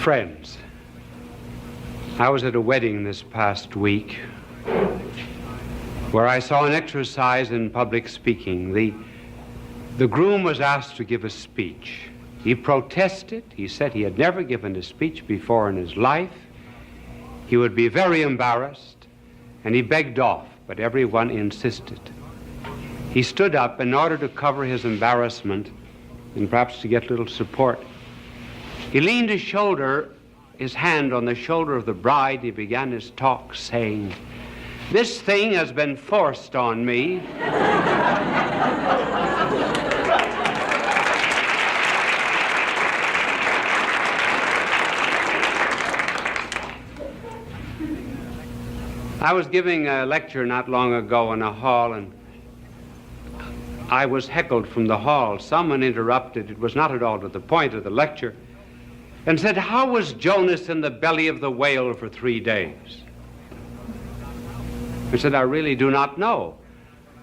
Friends, I was at a wedding this past week where I saw an exercise in public speaking. The groom was asked to give a speech. He protested. He said he had never given a speech before in his life. He would be very embarrassed, and he begged off, but everyone insisted. He stood up in order to cover his embarrassment and perhaps to get a little support. He leaned his hand on the shoulder of the bride. He began his talk saying, "This thing has been forced on me." I was giving a lecture not long ago in a hall, and I was heckled from the hall. Someone interrupted. It was not at all to the point of the lecture, and said, "How was Jonas in the belly of the whale for 3 days?" I said, "I really do not know.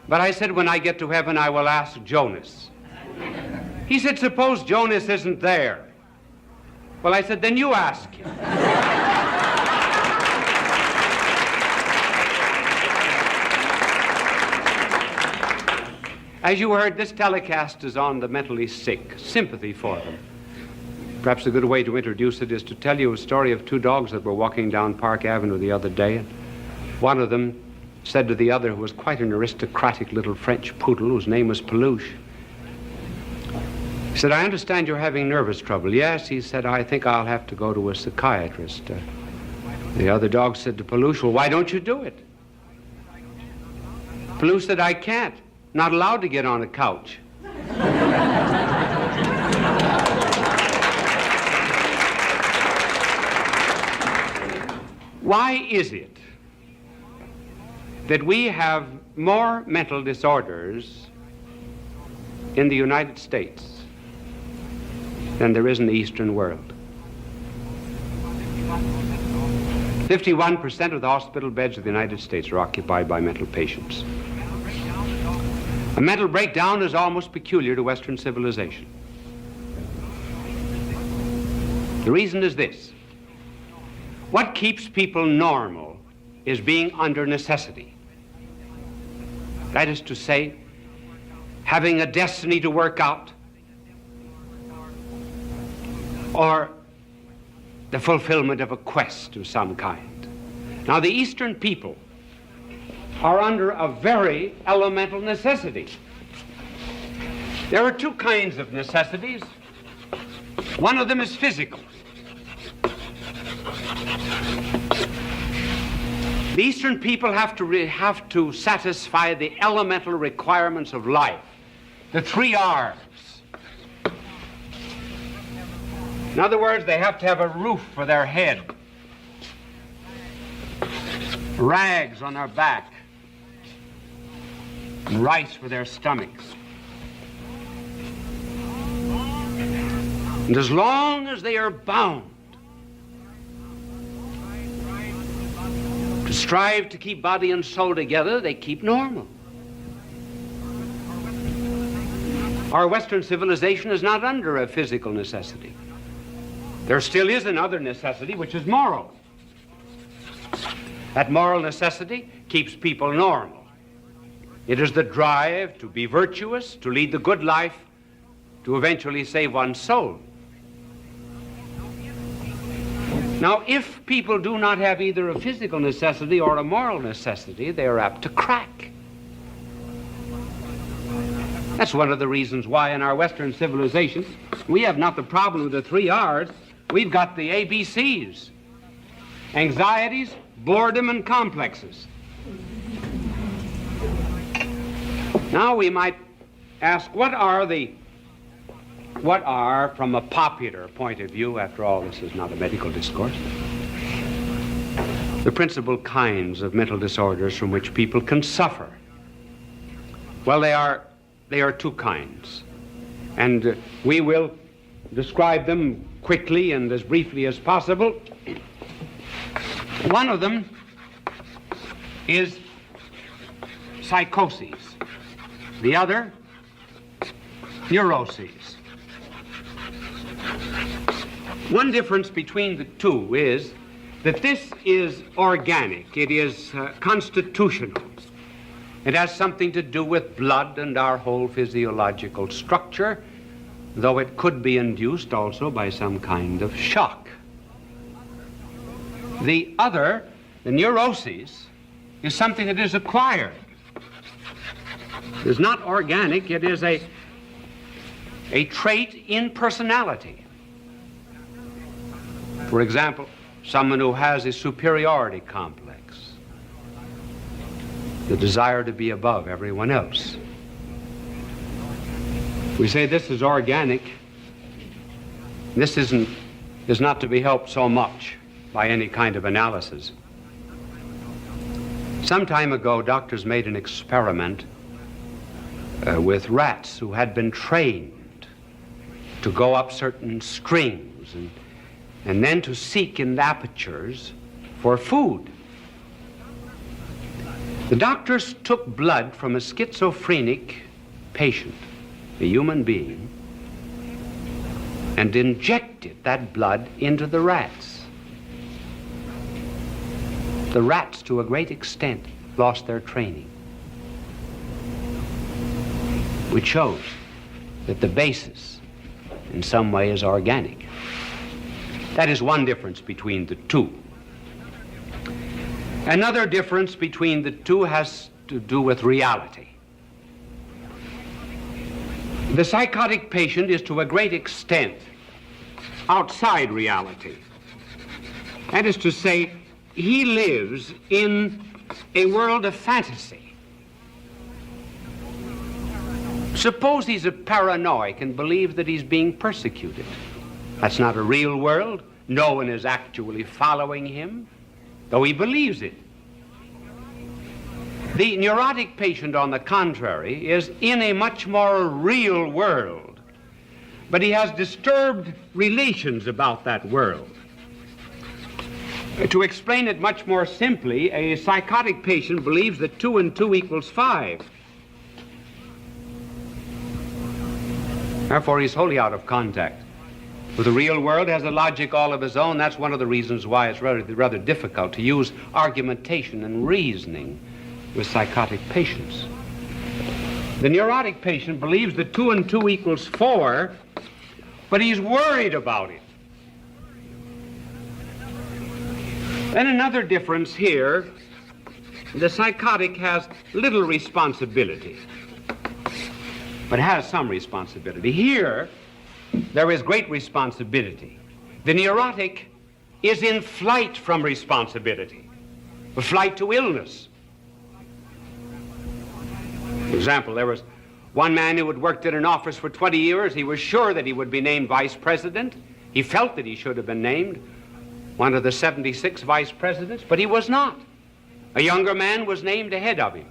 But I said, when I get to heaven, I will ask Jonas." He said, "Suppose Jonas isn't there." Well, I said, "Then you ask him." As you heard, this telecast is on the mentally sick, sympathy for them. Perhaps a good way to introduce it is to tell you a story of 2 dogs that were walking down Park Avenue the other day, and one of them said to the other, who was quite an aristocratic little French poodle whose name was Peluche, he said, "I understand you're having nervous trouble." "Yes," he said, "I think I'll have to go to a psychiatrist." The other dog said to Peluche, "Well, why don't you do it?" Peluche said, "I can't. Not allowed to get on a couch." Why is it that we have more mental disorders in the United States than there is in the Eastern world? 51% of the hospital beds of the United States are occupied by mental patients. A mental breakdown is almost peculiar to Western civilization. The reason is this: what keeps people normal is being under necessity. That is to say, having a destiny to work out, or the fulfillment of a quest of some kind. Now, the Eastern people are under a very elemental necessity. There are 2 kinds of necessities. One of them is physical. The Eastern people have to satisfy the elemental requirements of life, the 3 R's. In other words, they have to have a roof for their head, rags on their back, and rice for their stomachs. And as long as they are bound to strive to keep body and soul together, they keep normal. Our Western civilization is not under a physical necessity. There still is another necessity, which is moral. That moral necessity keeps people normal. It is the drive to be virtuous, to lead the good life, to eventually save one's soul. Now, if people do not have either a physical necessity or a moral necessity, they are apt to crack. That's one of the reasons why in our Western civilization we have not the problem of the 3 R's, we've got the ABCs: anxieties, boredom, and complexes. Now we might ask, what are, from a popular point of view, after all this is not a medical discourse, the principal kinds of mental disorders from which people can suffer? Well, they are 2 kinds, and we will describe them quickly and as briefly as possible. One of them is psychoses. The other, neuroses. One difference between the two is that this is organic. It is constitutional. It has something to do with blood and our whole physiological structure, though it could be induced also by some kind of shock. The other, the neuroses, is something that is acquired. It is not organic, it is a trait in personality. For example, someone who has a superiority complex, the desire to be above everyone else. We say this is organic. This is not to be helped so much by any kind of analysis. Some time ago, doctors made an experiment with rats who had been trained to go up certain strings and then to seek in apertures for food. The doctors took blood from a schizophrenic patient, a human being, and injected that blood into the rats. The rats, to a great extent, lost their training, which shows that the basis in some way is organic. That is one difference between the two. Another difference between the two has to do with reality. The psychotic patient is to a great extent outside reality. That is to say, he lives in a world of fantasy. Suppose he's a paranoic and believes that he's being persecuted. That's not a real world. No one is actually following him, though he believes it. The neurotic patient, on the contrary, is in a much more real world, but he has disturbed relations about that world. To explain it much more simply, a psychotic patient believes that 2 and 2 equals 5. Therefore, he's wholly out of contact with the real world, has a logic all of his own. That's one of the reasons why it's rather difficult to use argumentation and reasoning with psychotic patients. The neurotic patient believes that 2 and 2 equals 4, but he's worried about it. Then another difference here, the psychotic has little responsibility, but has some responsibility. Here, there is great responsibility. The neurotic is in flight from responsibility, a flight to illness. For example, there was one man who had worked in an office for 20 years. He was sure that he would be named vice president. He felt that he should have been named one of the 76 vice presidents, but he was not. A younger man was named ahead of him.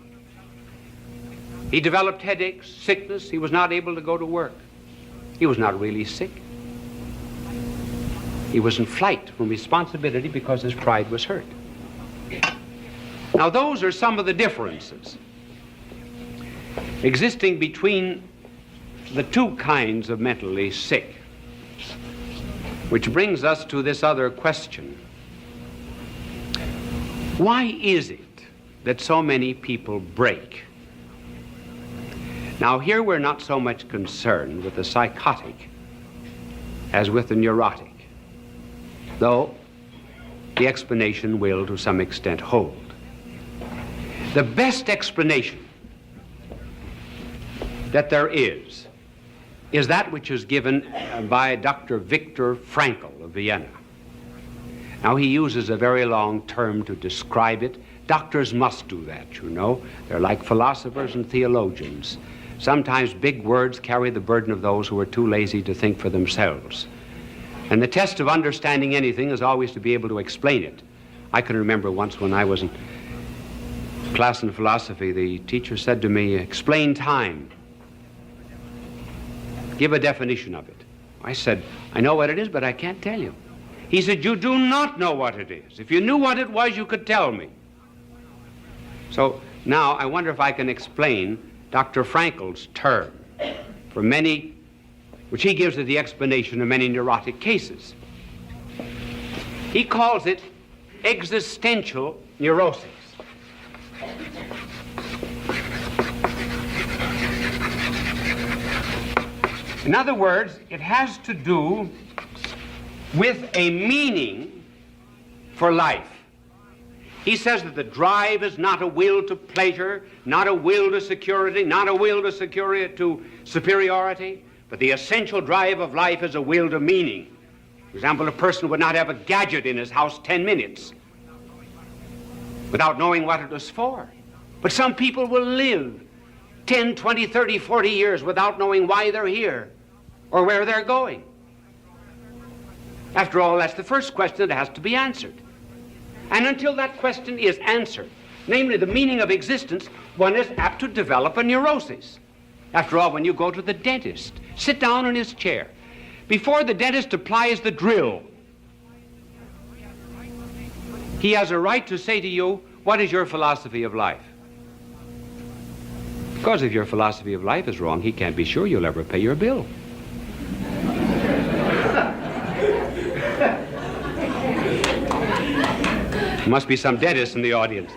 He developed headaches, sickness. He was not able to go to work. He was not really sick. He was in flight from responsibility because his pride was hurt. Now, those are some of the differences existing between the two kinds of mentally sick, which brings us to this other question. Why is it that so many people break? Now, here we're not so much concerned with the psychotic as with the neurotic, though the explanation will, to some extent, hold. The best explanation that there is that which is given by Dr. Viktor Frankl of Vienna. Now, he uses a very long term to describe it. Doctors must do that, you know. They're like philosophers and theologians. Sometimes big words carry the burden of those who are too lazy to think for themselves. And the test of understanding anything is always to be able to explain it. I can remember once when I was in class in philosophy, the teacher said to me, "Explain time. Give a definition of it." I said, "I know what it is, but I can't tell you." He said, "You do not know what it is. If you knew what it was, you could tell me." So now I wonder if I can explain Dr. Frankl's term for many, which he gives as the explanation of many neurotic cases. He calls it existential neurosis. In other words, it has to do with a meaning for life. He says that the drive is not a will to pleasure, not a will to security, not a will to superiority, but the essential drive of life is a will to meaning. For example, a person would not have a gadget in his house 10 minutes without knowing what it was for. But some people will live 10, 20, 30, 40 years without knowing why they're here or where they're going. After all, that's the first question that has to be answered. And until that question is answered, namely the meaning of existence, one is apt to develop a neurosis. After all, when you go to the dentist, sit down in his chair. Before the dentist applies the drill, he has a right to say to you, what is your philosophy of life? Because if your philosophy of life is wrong, he can't be sure you'll ever pay your bill. There must be some dentists in the audience.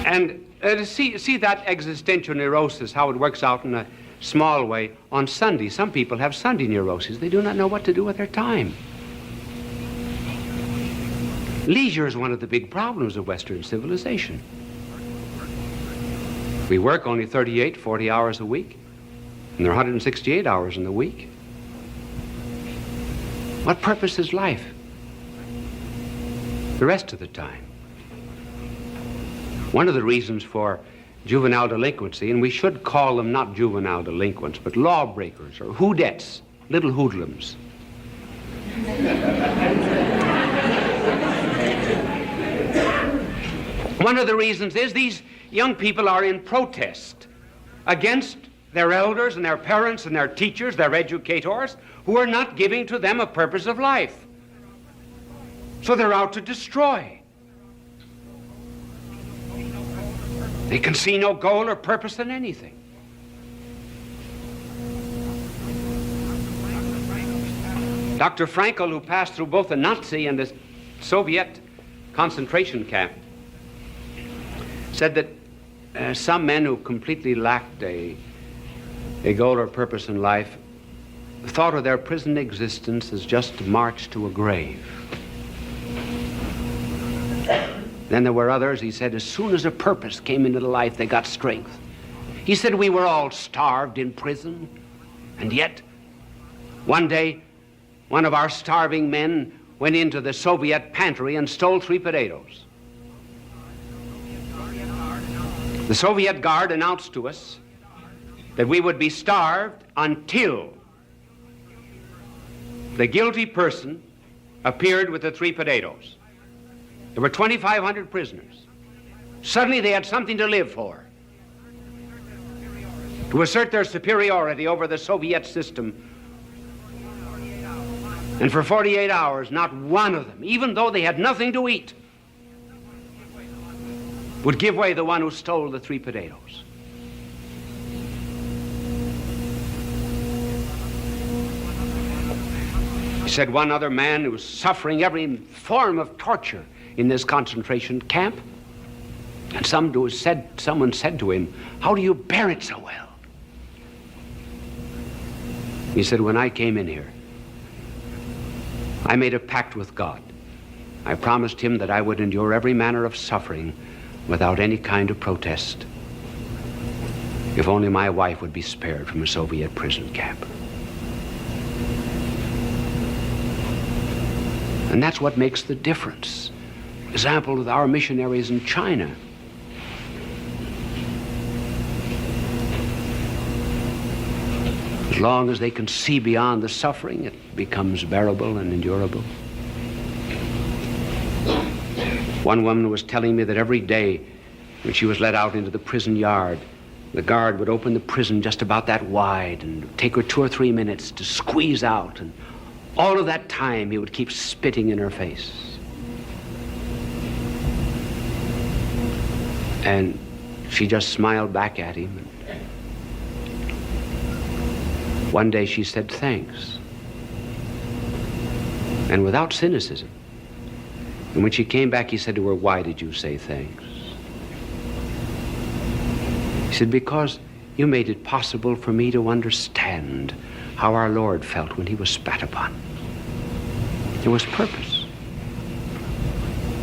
And to see that existential neurosis, how it works out in a small way on Sunday. Some people have Sunday neuroses. They do not know what to do with their time. Leisure is one of the big problems of Western civilization. We work only 38, 40 hours a week, and there are 168 hours in the week. What purpose is life the rest of the time? One of the reasons for juvenile delinquency, and we should call them not juvenile delinquents, but lawbreakers or hoodettes, little hoodlums. One of the reasons is these young people are in protest against their elders and their parents and their teachers, their educators, who are not giving to them a purpose of life. So they're out to destroy. They can see no goal or purpose in anything. Dr. Frankl, who passed through both the Nazi and the Soviet concentration camp, said that some men who completely lacked a goal or purpose in life thought of their prison existence as just a march to a grave. Then there were others, he said, as soon as a purpose came into the life, they got strength. He said, we were all starved in prison, and yet one day one of our starving men went into the Soviet pantry and stole 3 potatoes. The Soviet guard announced to us that we would be starved until the guilty person appeared with the 3 potatoes. There were 2,500 prisoners. Suddenly they had something to live for, to assert their superiority over the Soviet system. And for 48 hours, not one of them, even though they had nothing to eat, would give way the one who stole the 3 potatoes. He said one other man who was suffering every form of torture in this concentration camp, and someone said to him, how do you bear it so well? He said, when I came in here, I made a pact with God. I promised him that I would endure every manner of suffering without any kind of protest, if only my wife would be spared from a Soviet prison camp. And that's what makes the difference. Example with our missionaries in China. As long as they can see beyond the suffering, it becomes bearable and endurable. One woman was telling me that every day when she was let out into the prison yard, the guard would open the prison just about that wide and take her 2 or 3 minutes to squeeze out, and all of that time he would keep spitting in her face. And she just smiled back at him. One day she said thanks, and without cynicism. And when she came back, he said to her, why did you say thanks? He said, because you made it possible for me to understand how our Lord felt when he was spat upon. There was purpose.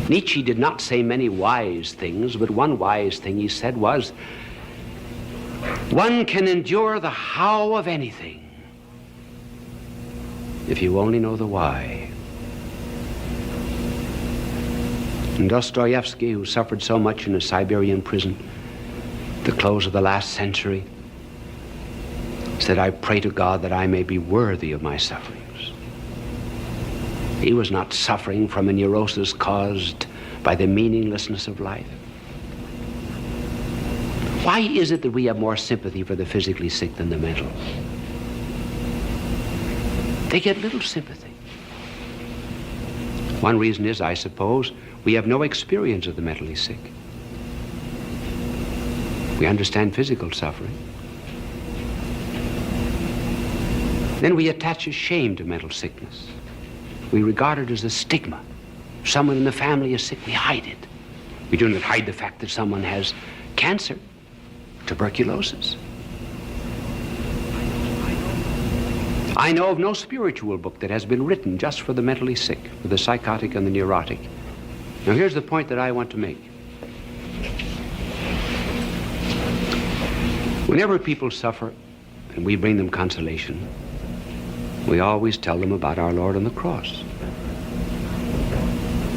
Nietzsche did not say many wise things, but one wise thing he said was, one can endure the how of anything if you only know the why. And Dostoevsky, who suffered so much in a Siberian prison at the close of the last century, said, I pray to God that I may be worthy of my sufferings. He was not suffering from a neurosis caused by the meaninglessness of life. Why is it that we have more sympathy for the physically sick than the mental? They get little sympathy. One reason is, I suppose, we have no experience of the mentally sick. We understand physical suffering. Then we attach a shame to mental sickness. We regard it as a stigma. If someone in the family is sick, we hide it. We do not hide the fact that someone has cancer, tuberculosis. I know of no spiritual book that has been written just for the mentally sick, for the psychotic and the neurotic. Now here's the point that I want to make. Whenever people suffer and we bring them consolation, we always tell them about our Lord on the cross.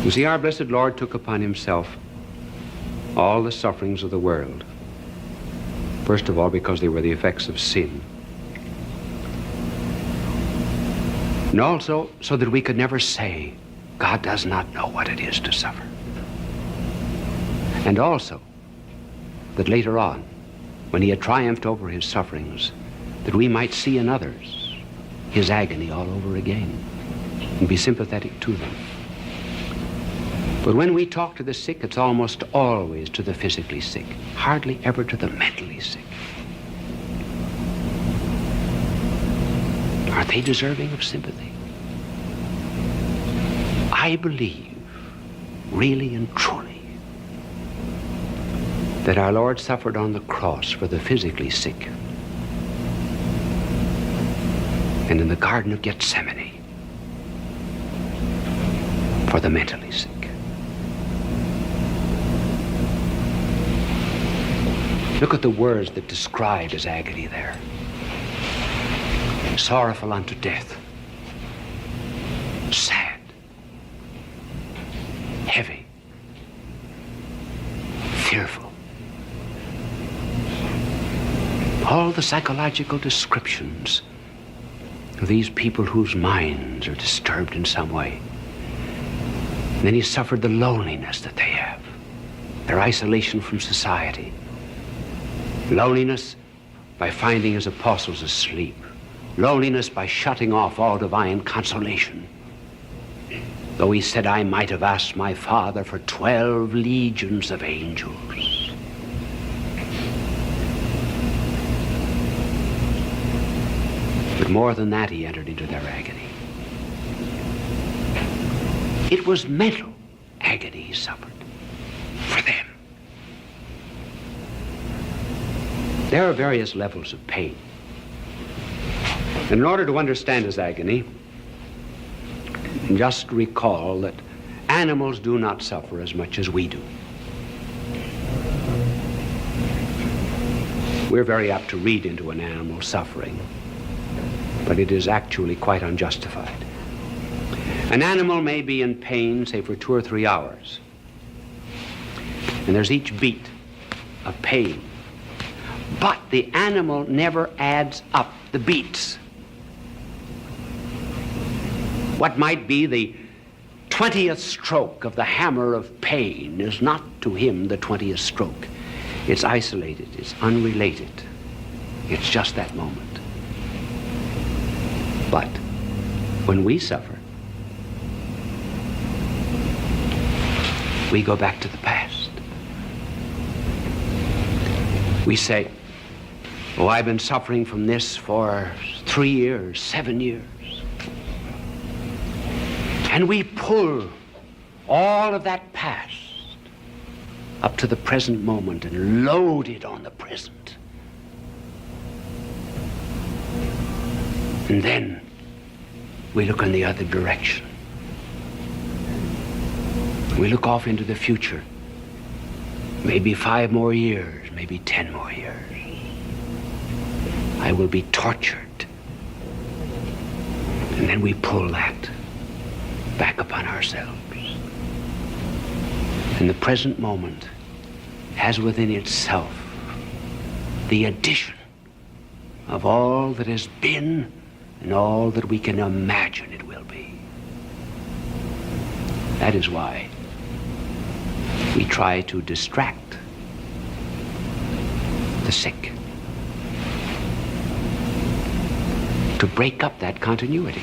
You see, our blessed Lord took upon himself all the sufferings of the world. First of all, because they were the effects of sin. And also, so that we could never say, God does not know what it is to suffer. And also, that later on, when he had triumphed over his sufferings, that we might see in others his agony all over again and be sympathetic to them. But when we talk to the sick, it's almost always to the physically sick, hardly ever to the mentally sick. Are they deserving of sympathy? I believe, really and truly, that our Lord suffered on the cross for the physically sick, and in the Garden of Gethsemane for the mentally sick. Look at the words that describe his agony there. Sorrowful unto death, sad, heavy, fearful. All the psychological descriptions of these people whose minds are disturbed in some way. And then he suffered the loneliness that they have, their isolation from society. Loneliness by finding his apostles asleep. Loneliness by shutting off all divine consolation. Though he said, I might have asked my Father for 12 legions of angels. But more than that, he entered into their agony. It was mental agony he suffered for them. There are various levels of pain. In order to understand his agony, just recall that animals do not suffer as much as we do. We're very apt to read into an animal suffering, but it is actually quite unjustified. An animal may be in pain, say, for 2 or 3 hours, and there's each beat of pain. But the animal never adds up the beats. What might be the 20th stroke of the hammer of pain is not to him the 20th stroke. It's isolated, it's unrelated. It's just that moment. But when we suffer, we go back to the past. We say, oh, I've been suffering from this for 3 years, 7 years. And we pull all of that past up to the present moment and load it on the present. And then we look in the other direction. We look off into the future. Maybe 5 more years, maybe 10 more years. I will be tortured. And then we pull that back upon ourselves. And the present moment has within itself the addition of all that has been and all that we can imagine it will be. That is why we try to distract the sick, to break up that continuity.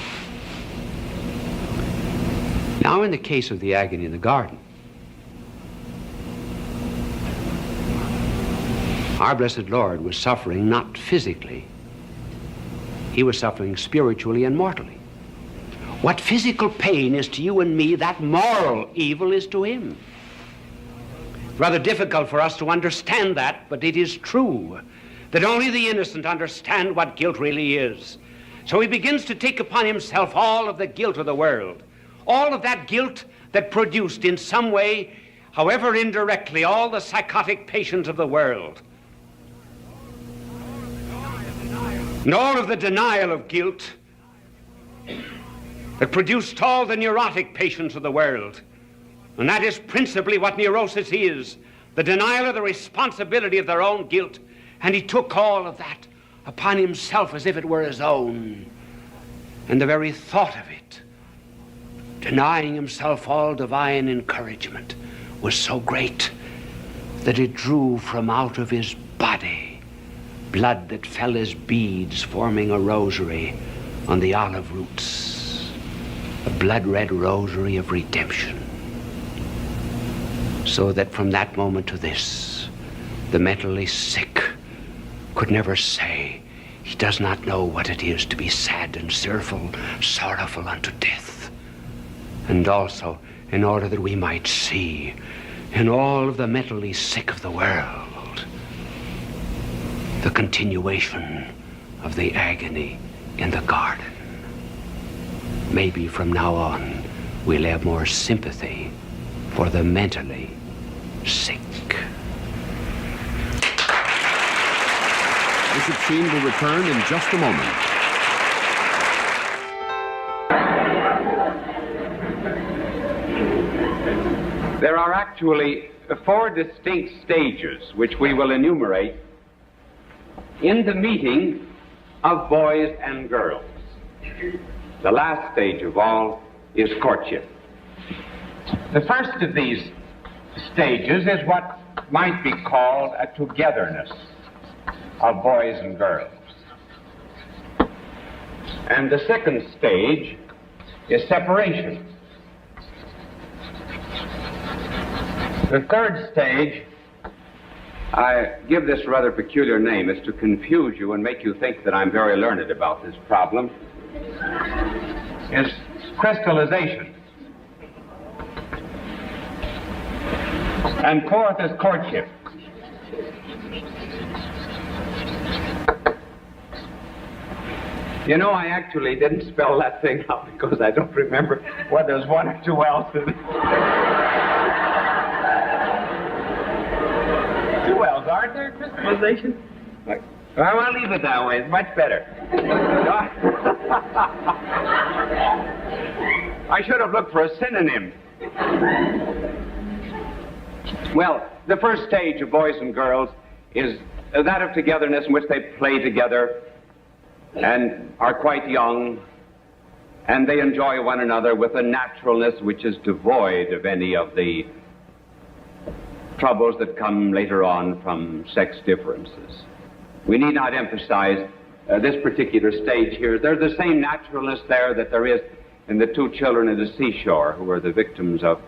Now, in the case of the agony in the garden, our blessed Lord was suffering not physically. He was suffering spiritually and mortally. What physical pain is to you and me, that moral evil is to him. Rather difficult for us to understand that, but it is true that only the innocent understand what guilt really is. So he begins to take upon himself all of the guilt of the world, all of that guilt that produced in some way, however indirectly, all the psychotic patients of the world. And all of the denial of guilt that produced all the neurotic patients of the world. And that is principally what neurosis is, the denial of the responsibility of their own guilt. And he took all of that upon himself as if it were his own. And the very thought of it, denying himself all divine encouragement, was so great that it drew from out of his body blood that fell as beads forming a rosary on the olive roots, a blood-red rosary of redemption. So that from that moment to this, the mentally sick could never say he does not know what it is to be sad and sorrowful unto death. And also, in order that we might see in all of the mentally sick of the world the continuation of the agony in the garden. Maybe from now on we'll have more sympathy for the mentally sick. Bishop Sheen will return in just a moment. There are actually 4 distinct stages which we will enumerate in the meeting of boys and girls. The last stage of all is courtship. The first of these stages is what might be called a togetherness of boys and girls. And the second stage is separation. The third stage, I give this rather peculiar name, is to confuse you and make you think that I'm very learned about this problem, is crystallization. And fourth is courtship. You know, I actually didn't spell that thing out because I don't remember whether there's 1 or 2 L's in it. 2 L's, aren't there? Crystallization? Well, I'll leave it that way. It's much better. I should have looked for a synonym. Well, the first stage of boys and girls is that of togetherness in which they play together and are quite young, and they enjoy one another with a naturalness which is devoid of any of the troubles that come later on from sex differences. We need not emphasize this particular stage here. There's the same naturalness there that there is in the 2 children at the seashore who were the victims of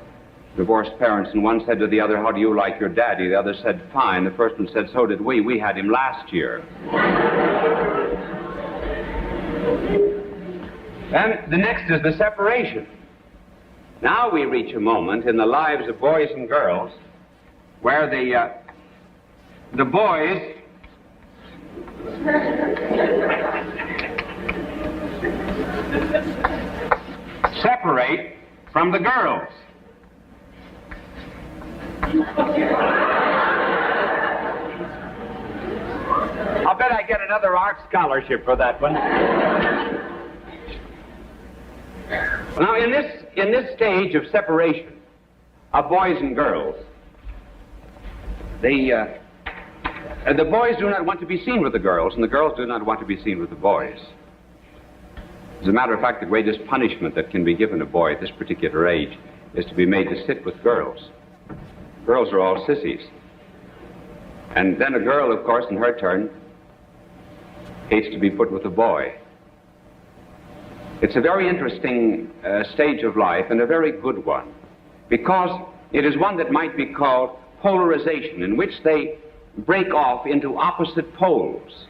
divorced parents, and one said to the other, "How do you like your daddy?" The other said, "Fine." The first one said, "So did we. We had him last year." Then the next is the separation. Now we reach a moment in the lives of boys and girls where the boys separate from the girls. I'll bet I get another art scholarship for that one. Now, in this stage of separation of boys and girls, the boys do not want to be seen with the girls, and the girls do not want to be seen with the boys. As a matter of fact, the greatest punishment that can be given a boy at this particular age is to be made to sit with girls. Girls are all sissies. And then a girl, of course, in her turn, hates to be put with a boy. It's a very interesting stage of life, and a very good one, because it is one that might be called polarization, in which they break off into opposite poles.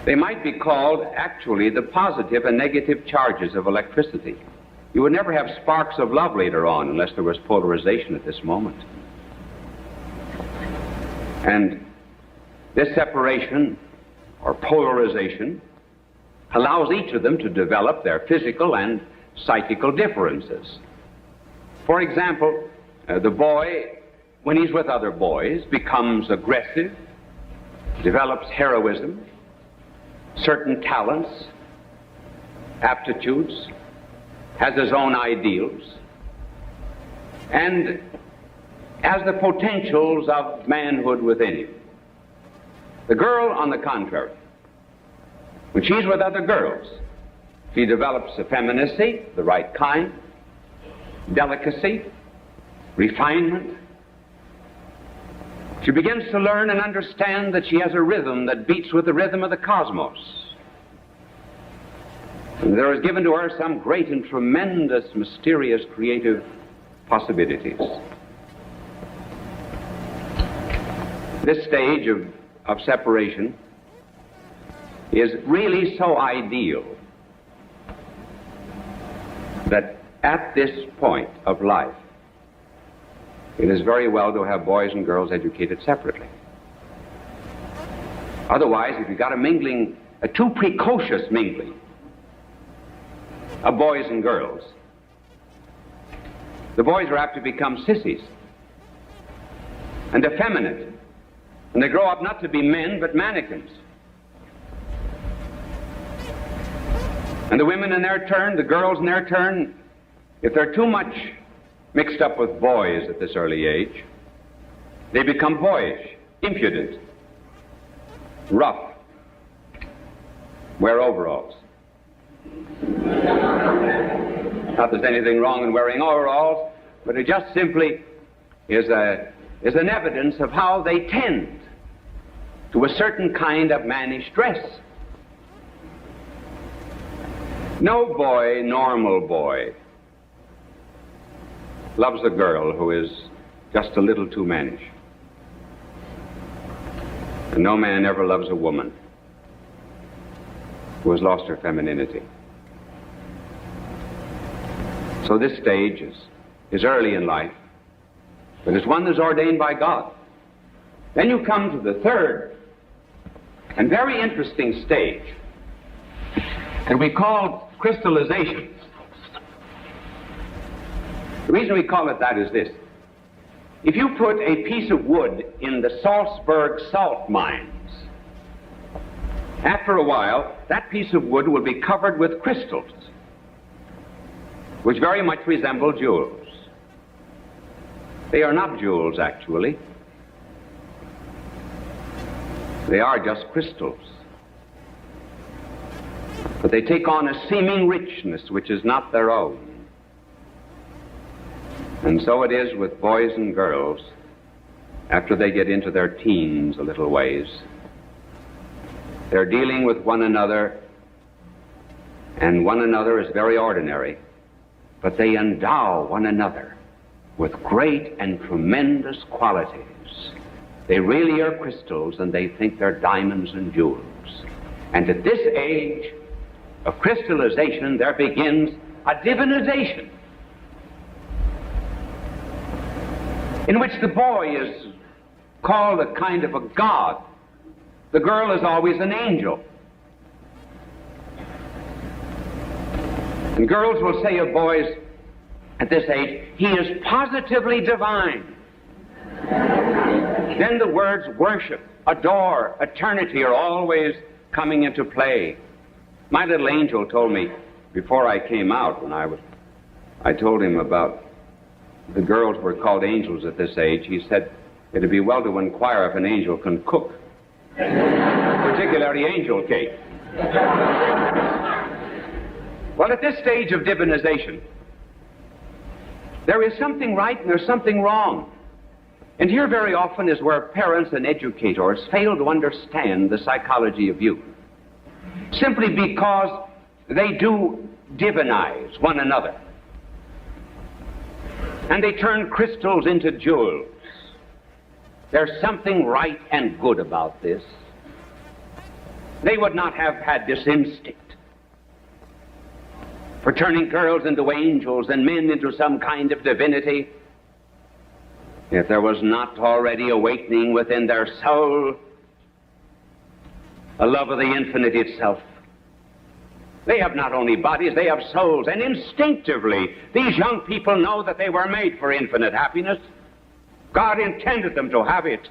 They might be called, actually, the positive and negative charges of electricity. You would never have sparks of love later on unless there was polarization at this moment. And this separation, or polarization, allows each of them to develop their physical and psychical differences. For example, the boy, when he's with other boys, becomes aggressive, develops heroism, certain talents, aptitudes, has his own ideals, and has the potentials of manhood within him. The girl, on the contrary, when she's with other girls, she develops effeminacy, the right kind, delicacy, refinement. She begins to learn and understand that she has a rhythm that beats with the rhythm of the cosmos. And there is given to her some great and tremendous, mysterious, creative possibilities. This stage of separation is really so ideal that at this point of life, it is very well to have boys and girls educated separately. Otherwise, if you've got a too precocious mingling of boys and girls, the boys are apt to become sissies and effeminate, and they grow up not to be men but mannequins. And the women in their turn, the girls in their turn, if they're too much mixed up with boys at this early age, they become boyish, impudent, rough, wear overalls. Not that there's anything wrong in wearing overalls, but it just simply is an evidence of how they tend to a certain kind of mannish dress. No boy, normal boy, loves a girl who is just a little too mannish. And no man ever loves a woman who has lost her femininity. So this stage is early in life, but it's one that's ordained by God. Then you come to the third and very interesting stage that we call crystallization. The reason we call it that is this. If you put a piece of wood in the Salzburg salt mines, after a while, that piece of wood will be covered with crystals, which very much resemble jewels. They are not jewels, actually. They are just crystals. But they take on a seeming richness which is not their own. And so it is with boys and girls after they get into their teens a little ways. They're dealing with one another, and one another is very ordinary, but they endow one another with great and tremendous qualities. They really are crystals, and they think they're diamonds and jewels. And at this age, of crystallization, there begins a divinization, in which the boy is called a kind of a god. The girl is always an angel. And girls will say of boys at this age, he is positively divine. Then the words worship, adore, eternity are always coming into play. My little angel told me before I came out, I told him about the girls were called angels at this age. He said it'd be well to inquire if an angel can cook, particularly angel cake. Well, at this stage of divinization, there is something right and there's something wrong. And here very often is where parents and educators fail to understand the psychology of youth, simply because they do divinize one another. And they turn crystals into jewels. There's something right and good about this. They would not have had this instinct for turning girls into angels and men into some kind of divinity if there was not already awakening within their soul a love of the infinite itself. They have not only bodies, they have souls, and instinctively these young people know that they were made for infinite happiness. God intended them to have it.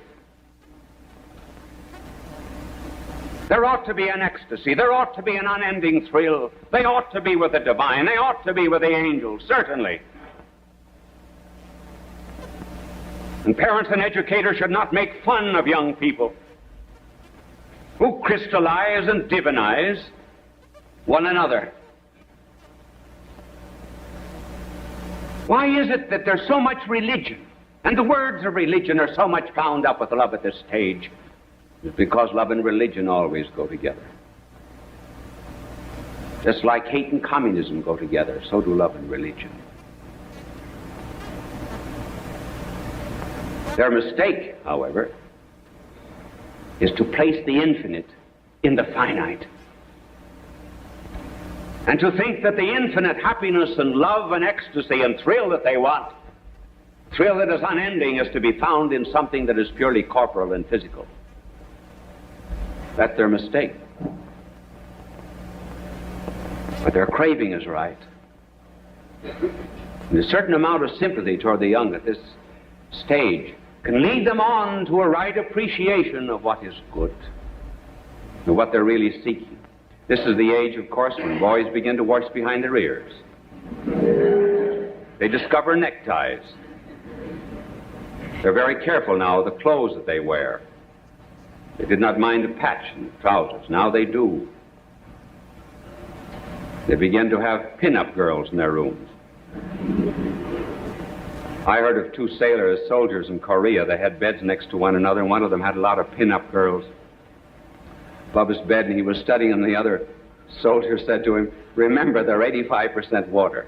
There ought to be an ecstasy. There ought to be an unending thrill. They ought to be with the divine. They ought to be with the angels, certainly. And parents and educators should not make fun of young people who crystallize and divinize one another. Why is it that there's so much religion, and the words of religion are so much bound up with love at this stage? It's because love and religion always go together. Just like hate and communism go together, so do love and religion. Their mistake, however, is to place the infinite in the finite, and to think that the infinite happiness and love and ecstasy and thrill that they want, thrill that is unending, is to be found in something that is purely corporal and physical. That's their mistake. But their craving is right. And a certain amount of sympathy toward the young at this stage can lead them on to a right appreciation of what is good and what they're really seeking. This is the age, of course, when boys begin to wash behind their ears. They discover neckties. They're very careful now of the clothes that they wear. They did not mind a patch in the trousers. Now they do. They begin to have pin-up girls in their rooms. I heard of two soldiers in Korea. They had beds next to one another, and one of them had a lot of pin-up girls above his bed, and he was studying, and the other soldier said to him, "Remember, they're 85% water."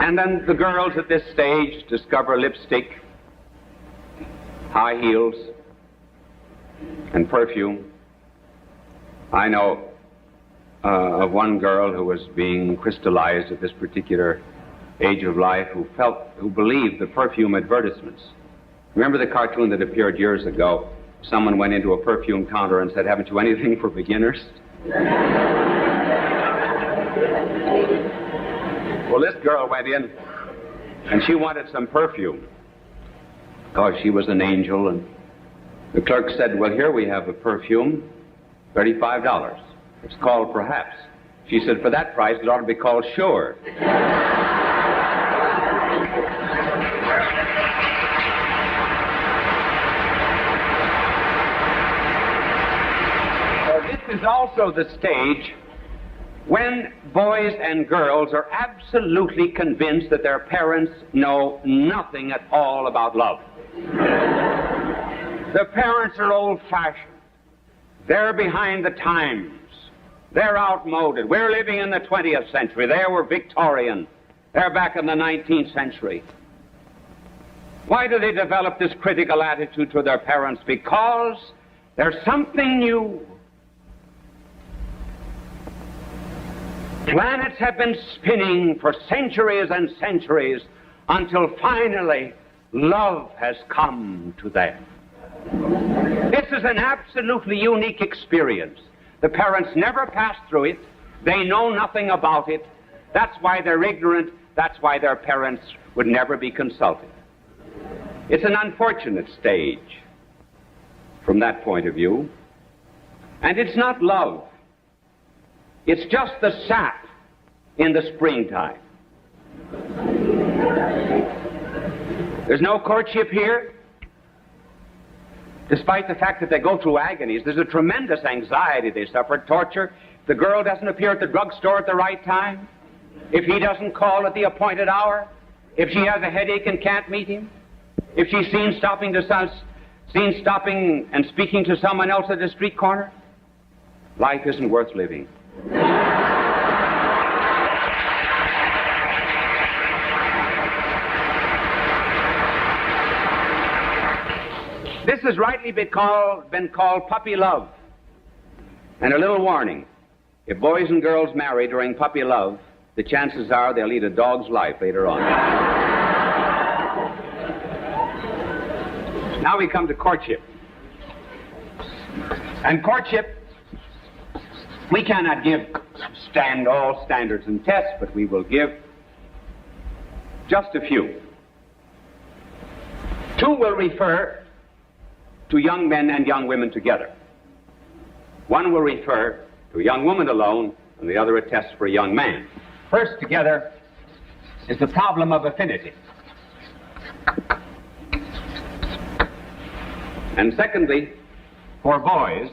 And then the girls at this stage discover lipstick, high heels, and perfume. I know of one girl who was being crystallized at this particular age of life who believed the perfume advertisements. Remember the cartoon that appeared years ago? Someone went into a perfume counter and said, "Haven't you anything for beginners?" Well, this girl went in, and she wanted some perfume, because she was an angel, and the clerk said, "Well, here we have a perfume, $35. It's called Perhaps." She said, "For that price, it ought to be called Sure." This is also the stage when boys and girls are absolutely convinced that their parents know nothing at all about love. The parents are old-fashioned. They're behind the times. They're outmoded. We're living in the 20th century. They were Victorian. They're back in the 19th century. Why do they develop this critical attitude to their parents? Because there's something new. Planets have been spinning for centuries and centuries until finally love has come to them. This is an absolutely unique experience. The parents never passed through it. They know nothing about it. That's why they're ignorant. That's why their parents would never be consulted. It's an unfortunate stage from that point of view. And it's not love. It's just the sap in the springtime. There's no courtship here. Despite the fact that they go through agonies, there's a tremendous anxiety they suffer, torture. If the girl doesn't appear at the drugstore at the right time, if he doesn't call at the appointed hour, if she has a headache and can't meet him, if she's seen stopping and speaking to someone else at a street corner, life isn't worth living. This has rightly been called puppy love. And a little warning, if boys and girls marry during puppy love, the chances are they'll lead a dog's life later on. Now we come to courtship. And courtship, we cannot give all standards and tests, but we will give just a few. Two will refer to young men and young women together. One will refer to a young woman alone, and the other a test for a young man. First together is the problem of affinity. And secondly, for boys,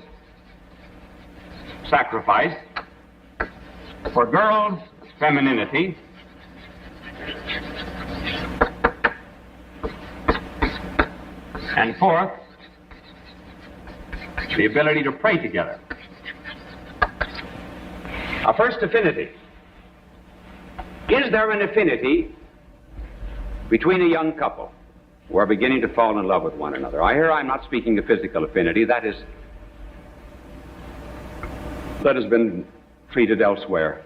sacrifice. For girls, femininity. And fourth, the ability to pray together. Our first affinity. Is there an affinity between a young couple who are beginning to fall in love with one another? I'm not speaking of physical affinity. That has been treated elsewhere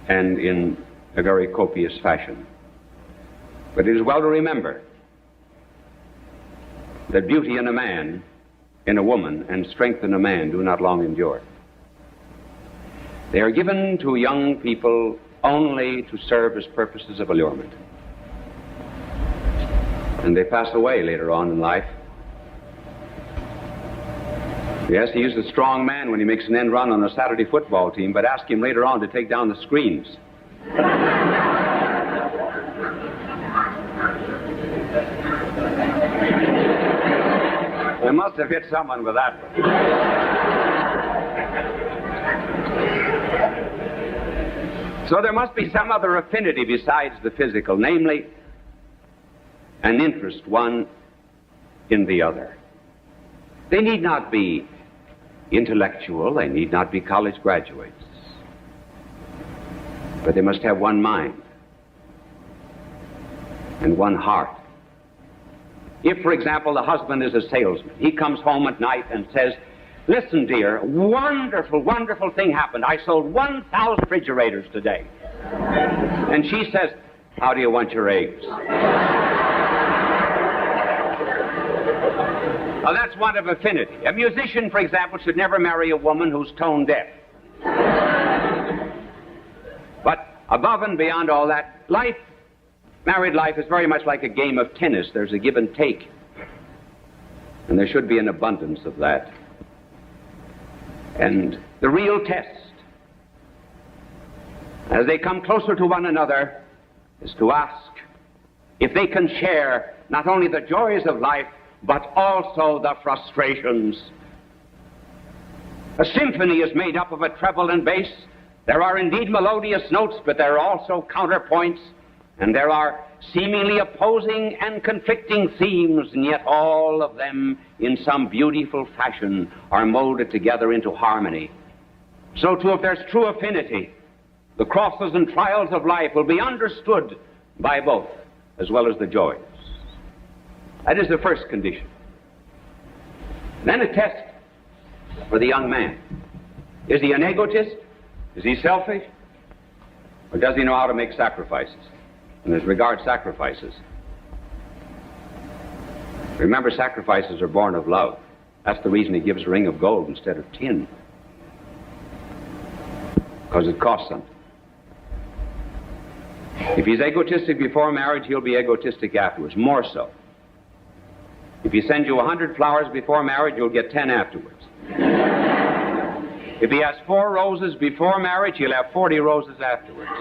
and in a very copious fashion. But it is well to remember that beauty in a man, in a woman, and strength in a man do not long endure. They are given to young people only to serve as purposes of allurement. And they pass away later on in life. Yes, he is a strong man when he makes an end run on a Saturday football team, but ask him later on to take down the screens. I must have hit someone with that one. So there must be some other affinity besides the physical, namely an interest one in the other. They need not be intellectual, they need not be college graduates, but they must have one mind and one heart. If, for example, the husband is a salesman, he comes home at night and says, "Listen, dear, wonderful, wonderful thing happened. I sold 1,000 refrigerators today." And she says, "How do you want your eggs?" Well, that's one of affinity. A musician, for example, should never marry a woman who's tone deaf. But above and beyond all that, married life is very much like a game of tennis. There's a give and take. And there should be an abundance of that. And the real test, as they come closer to one another, is to ask if they can share not only the joys of life, but also the frustrations. A symphony is made up of a treble and bass. There are indeed melodious notes, but there are also counterpoints, and there are seemingly opposing and conflicting themes, and yet all of them, in some beautiful fashion, are molded together into harmony. So too, if there's true affinity, the crosses and trials of life will be understood by both, as well as the joys. That is the first condition. Then a test for the young man. Is he an egotist? Is he selfish? Or does he know how to make sacrifices? And as regards sacrifices, remember, sacrifices are born of love. That's the reason he gives a ring of gold instead of tin. Because it costs something. If he's egotistic before marriage, he'll be egotistic afterwards, more so. If he sends you 100 flowers before marriage, you'll get 10 afterwards. If he has 4 roses before marriage, he'll have 40 roses afterwards.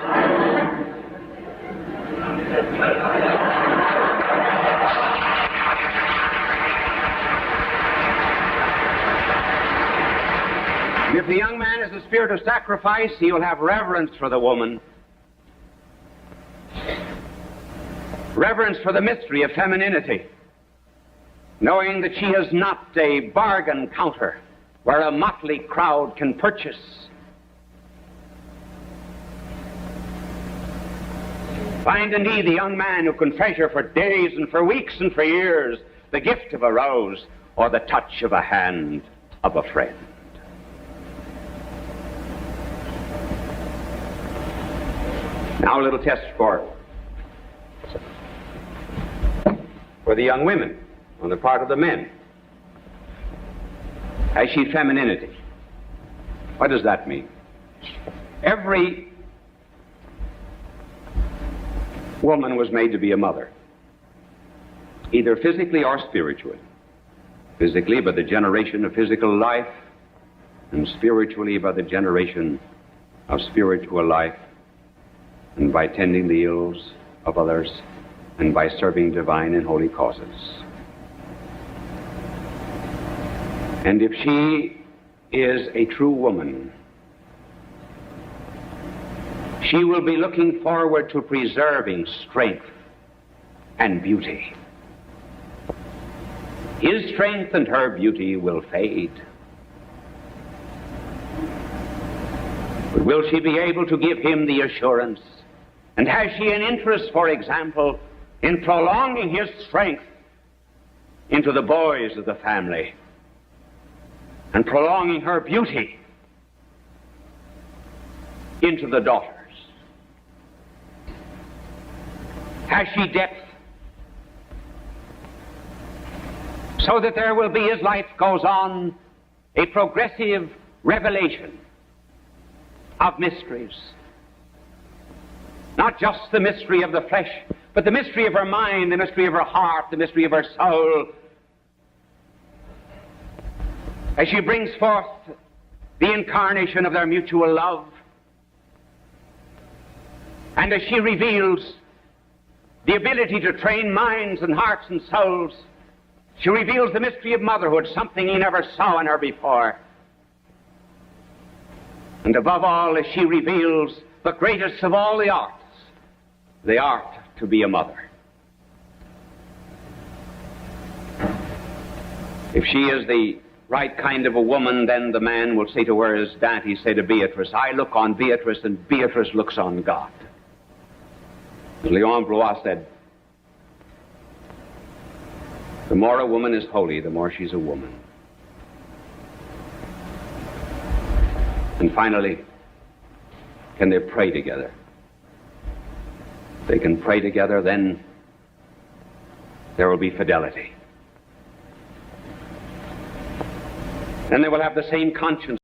If the young man has a spirit of sacrifice, he will have reverence for the woman. Reverence for the mystery of femininity, knowing that she is not a bargain counter where a motley crowd can purchase. Find indeed the young man who can treasure for days and for weeks and for years the gift of a rose or the touch of a hand of a friend. Now a little test for the young women on the part of the men. Has she femininity? What does that mean? Every woman was made to be a mother, either physically or spiritually. Physically by the generation of physical life, and spiritually by the generation of spiritual life, and by tending the ills of others, and by serving divine and holy causes. And if she is a true woman, she will be looking forward to preserving strength and beauty. His strength and her beauty will fade. But will she be able to give him the assurance? And has she an interest, for example, in prolonging his strength into the boys of the family and prolonging her beauty into the daughters? Has she depth so that there will be, as life goes on, a progressive revelation of mysteries? Not just the mystery of the flesh, but the mystery of her mind, the mystery of her heart, the mystery of her soul. As she brings forth the incarnation of their mutual love, and as she reveals the ability to train minds and hearts and souls, she reveals the mystery of motherhood, something he never saw in her before. And above all, as she reveals the greatest of all the arts, the art to be a mother. If she is the right kind of a woman, then the man will say to her, as Dante said to Beatrice, I look on Beatrice and Beatrice looks on God. As Leon Blois said, the more a woman is holy, the more she's a woman. And finally, can they pray together? If they can pray together, then there will be fidelity. Then they will have the same conscience